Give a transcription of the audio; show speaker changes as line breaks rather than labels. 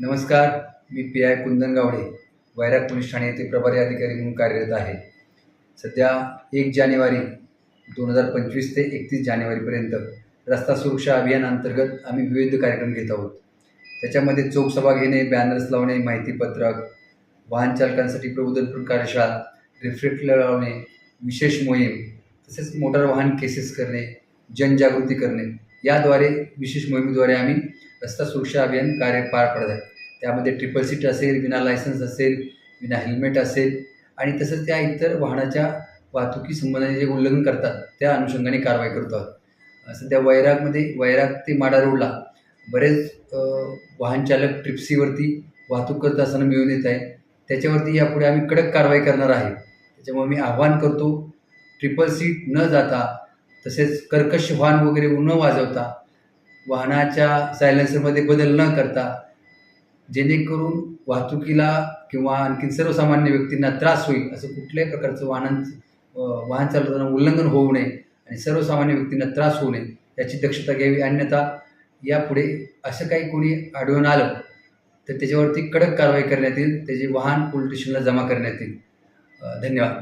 नमस्कार. मी पी.आय. कुंदन गावडे, वैराग पोलीस ठाणे येथे प्रभारी अधिकारी म्हणून कार्यरत आहे. सध्या 1 जानेवारी 2025 ते 31 जानेवारीपर्यंत रस्ता सुरक्षा अभियान अंतर्गत आम्ही विविध कार्यक्रम घेत आहोत. त्याच्यामध्ये चौकसभा घेणे, बॅनर्स लावणे, माहितीपत्रक, वाहन चालकांसाठी प्रबोधनपर कार्यशाळा, रिफ्लेक्टर लावणे, विशेष मोहीम, तसेच मोटार वाहन केसेस करणे, जनजागृती करणे, याद्वारे विशेष मोहिमेद्वारे आम्ही रस्ता सुरक्षा अभियान कार्य पार पडत आहे. त्यामध्ये ट्रिपल सीट असेल, विना लायसन्स असेल, विना हेल्मेट असेल आणि तसंच त्या इतर वाहनाच्या वाहतुकी संबंधाने जे उल्लंघन करतात त्या अनुषंगाने कारवाई करतो आहोत. सध्या वैराग ते माडा रोडला बरेच वाहन चालक ट्रिप्सीवरती वाहतूक करत असताना मिळून येत आहे. त्याच्यावरती यापुढे आम्ही कडक कारवाई करणार आहे. त्याच्यामुळे मी आव्हान करतो, ट्रिपल सीट न जाता तसेच कर्कश वाहन वगैरे न वाजवता, वाहनाच्या सायलेन्सरमध्ये बदल न करता, जेणेकरून वाहतुकीला किंवा आणखी सर्वसामान्य व्यक्तींना त्रास होईल असं कुठल्याही प्रकारचं वाहन चालवताना उल्लंघन होऊ नये आणि सर्वसामान्य व्यक्तींना त्रास होऊ नये याची दक्षता घ्यावी. अन्यथा यापुढे असं काही कोणी आढळून आलं तर त्याच्यावरती कडक कारवाई करण्यात येईल. त्याचे वाहन पोलीस स्टेशनला जमा करण्यात येईल. धन्यवाद.